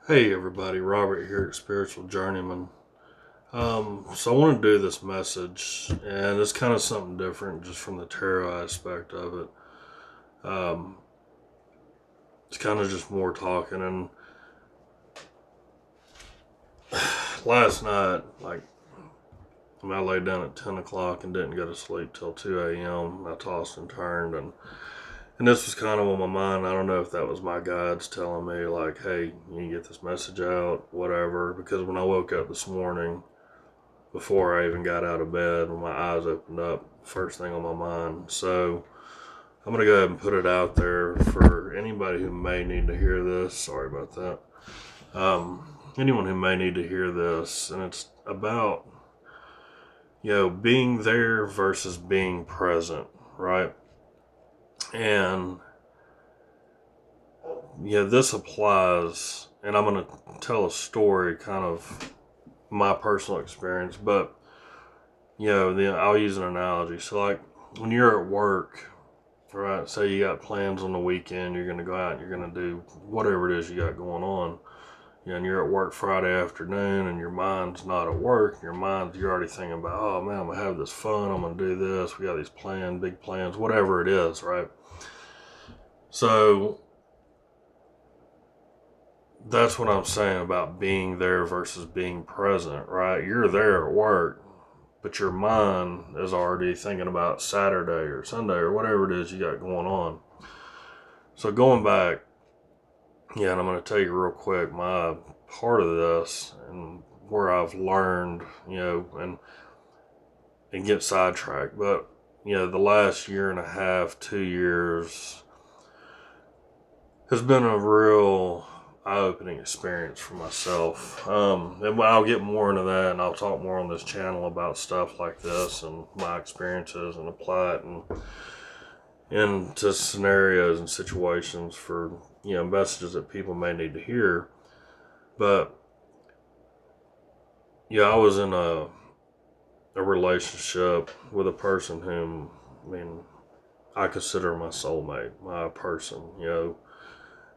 Hey everybody, Robert here at Spiritual Journeyman. So I want to do this message, and it's kind of something different just from the tarot aspect of it. Um, it's kind of just more talking. And last night, I laid down at 10 o'clock and didn't go to sleep till 2 a.m. I tossed and turned, and this was kind of on my mind. I don't know if that was my guides telling me, like, hey, you need to get this message out, whatever. Because when I woke up this morning, before I even got out of bed, when my eyes opened up, first thing on my mind. So I'm going to go ahead and put it out there for anybody who may need to hear this. Sorry about that. Anyone who may need to hear this, and it's about, being there versus being present, right? And, this applies, and I'm going to tell a story, kind of my personal experience, but, I'll use an analogy. So, like, when you're at work, right? Say you got plans on the weekend, you're going to go out and you're going to do whatever it is you got going on. And you're at work Friday afternoon and your mind's not at work. You're already thinking about, oh man, I'm going to have this fun. I'm going to do this. We got these plans, big plans, whatever it is, right? So that's what I'm saying about being there versus being present, right? You're there at work, but your mind is already thinking about Saturday or Sunday or whatever it is you got going on. So going back, and I'm going to tell you real quick my part of this and where I've learned, and get sidetracked. But, the last year and a half, 2 years has been a real eye-opening experience for myself. And I'll get more into that, and I'll talk more on this channel about stuff like this and my experiences and apply it into scenarios and situations for, messages that people may need to hear. But I was in a relationship with a person whom, I consider my soulmate, my person,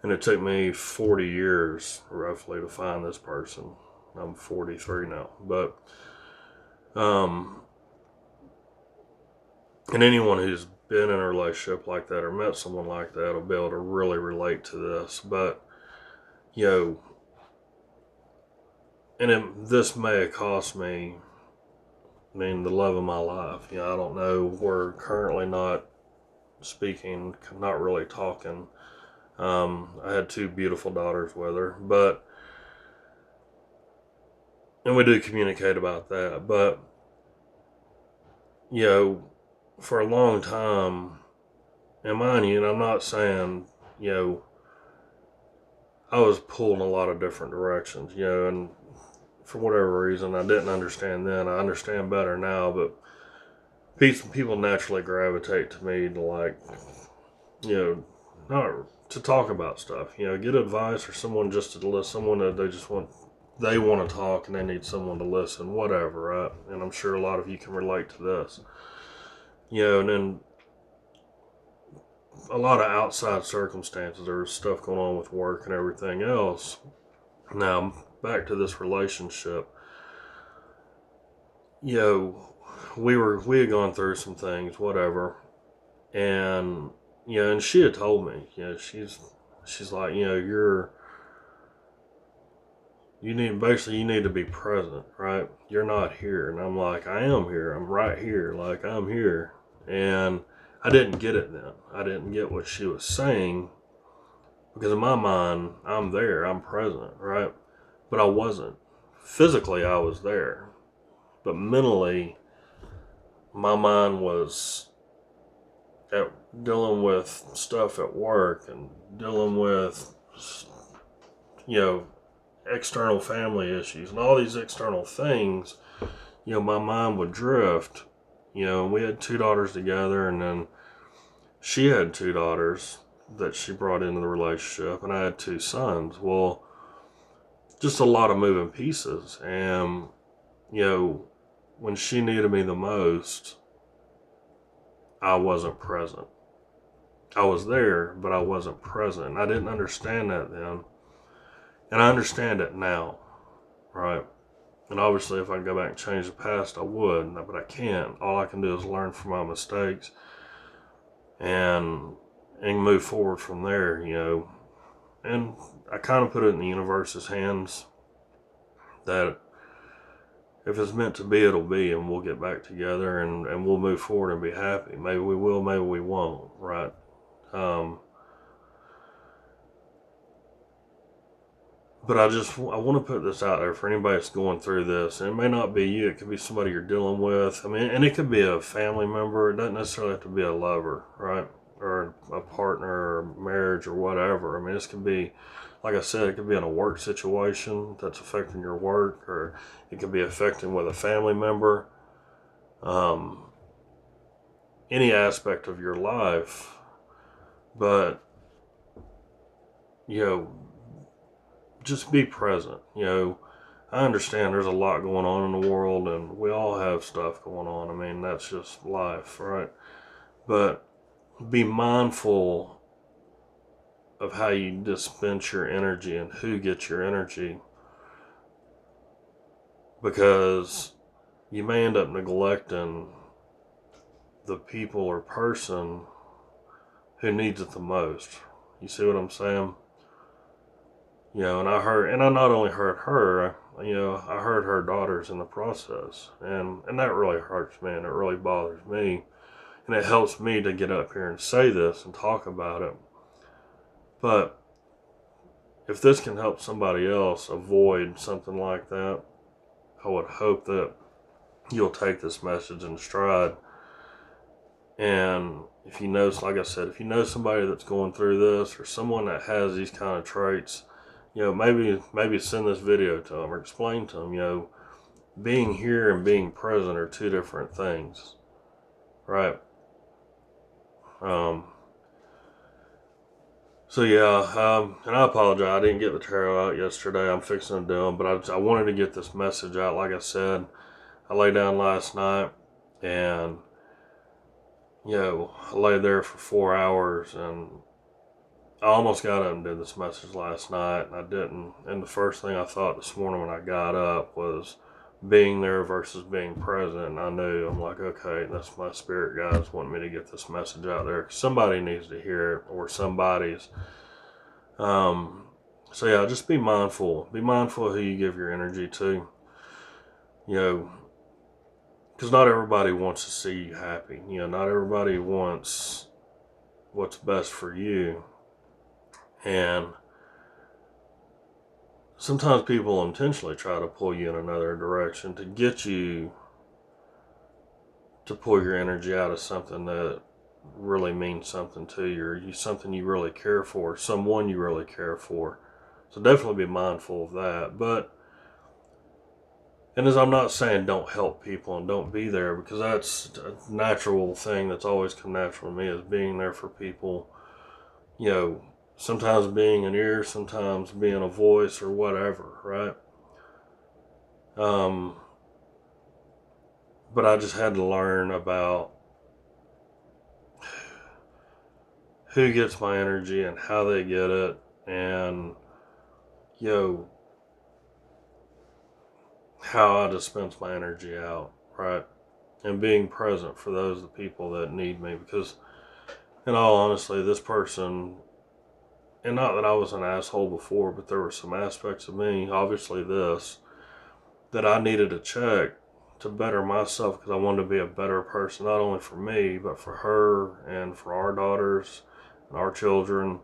and it took me 40 years roughly to find this person. I'm 43 now, but, and anyone who's been in a relationship like that or met someone like that will be able to really relate to this. But, this may have cost me, the love of my life. I don't know. We're currently not speaking, not really talking. I had two beautiful daughters with her, and we do communicate about that. But, for a long time, and mind you, and I'm not saying, I was pulled in a lot of different directions, and for whatever reason, I didn't understand then. I understand better now, but people naturally gravitate to me to, like, not to talk about stuff, get advice, or someone just to listen, someone that they want to talk and they need someone to listen, whatever, right? And I'm sure a lot of you can relate to this, and then a lot of outside circumstances. There was stuff going on with work and everything else. Now, back to this relationship, we had gone through some things, whatever, and and she had told me, she's like, you need to be present, right? You're not here. And I'm like, I am here. I'm right here. Like, I'm here. And I didn't get it then. I didn't get what she was saying, because in my mind, I'm there. I'm present, right? But I wasn't. Physically, I was there. But mentally, my mind was dealing with stuff at work and dealing with, you know, external family issues and all these external things. My mind would drift. We had two daughters together, and then she had two daughters that she brought into the relationship, and I had two sons. Well, just a lot of moving pieces. And, when she needed me the most, I wasn't present. I was there, but I wasn't present. I didn't understand that then. And I understand it now, right? And obviously, if I could go back and change the past, I would, but I can't. All I can do is learn from my mistakes and move forward from there, And I kind of put it in the universe's hands that if it's meant to be, it'll be, and we'll get back together and we'll move forward and be happy. Maybe we will, maybe we won't, right? But I want to put this out there for anybody that's going through this. And it may not be you. It could be somebody you're dealing with. I mean, and it could be a family member. It doesn't necessarily have to be a lover, right? Or a partner or marriage or whatever. I mean, this could be, like I said, it could be in a work situation that's affecting your work, or it could be affecting with a family member. Any aspect of your life. But, you know, just be present. I understand there's a lot going on in the world and we all have stuff going on. I mean, that's just life, right? But be mindful of how you dispense your energy and who gets your energy, because you may end up neglecting the people or person who needs it the most. You see what I'm saying? And I not only heard her, I heard her daughters in the process, and that really hurts me, and it really bothers me, and it helps me to get up here and say this and talk about it. But if this can help somebody else avoid something like that, I would hope that you'll take this message in stride. And if you know, like I said, if you know somebody that's going through this, or someone that has these kind of traits, maybe send this video to them or explain to them, being here and being present are two different things, right? So yeah, and I apologize. I didn't get the tarot out yesterday. I'm fixing to do them, but I wanted to get this message out. Like I said, I lay down last night and, I lay there for 4 hours, and I almost got up and did this message last night, and I didn't. And the first thing I thought this morning when I got up was being there versus being present. And I knew, I'm like, okay, that's my spirit guides wanting me to get this message out there. Somebody needs to hear it, or somebody's. So yeah, just be mindful. Be mindful of who you give your energy to. Because not everybody wants to see you happy. Not everybody wants what's best for you. And sometimes people intentionally try to pull you in another direction to get you to pull your energy out of something that really means something to you, or something you really care for, someone you really care for. So definitely be mindful of that. And as I'm not saying don't help people and don't be there, because that's a natural thing that's always come natural to me, is being there for people. Sometimes being an ear, sometimes being a voice, or whatever, right? But I just had to learn about who gets my energy and how they get it, and how I dispense my energy out, right? And being present for the people that need me, because in all honesty, this person, and not that I was an asshole before, but there were some aspects of me, obviously this, that I needed to check to better myself, because I wanted to be a better person, not only for me, but for her and for our daughters and our children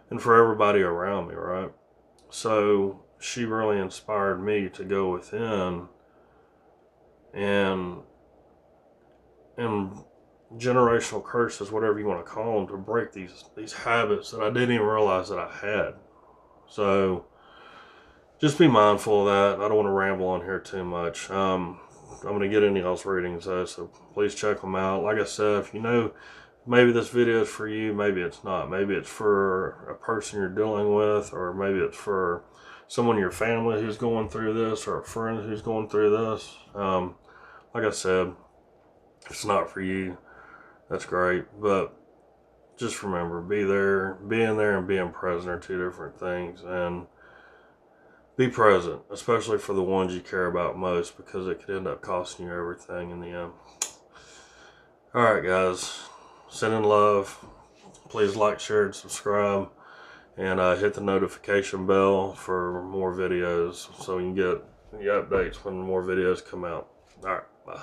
and for everybody around me, right? So she really inspired me to go within and generational curses, whatever you want to call them, to break these habits that I didn't even realize that I had. So just be mindful of that. I don't want to ramble on here too much. I'm going to get into y'all's readings though, so please check them out. Like I said, if maybe this video is for you, maybe it's not. Maybe it's for a person you're dealing with, or maybe it's for someone in your family who's going through this, or a friend who's going through this. Like I said, if it's not for you, that's great. But just remember, being there and being present are two different things. And be present, especially for the ones you care about most, because it could end up costing you everything in the end. Alright guys, send in love. Please like, share, and subscribe. And hit the notification bell for more videos so you can get the updates when more videos come out. Alright, bye.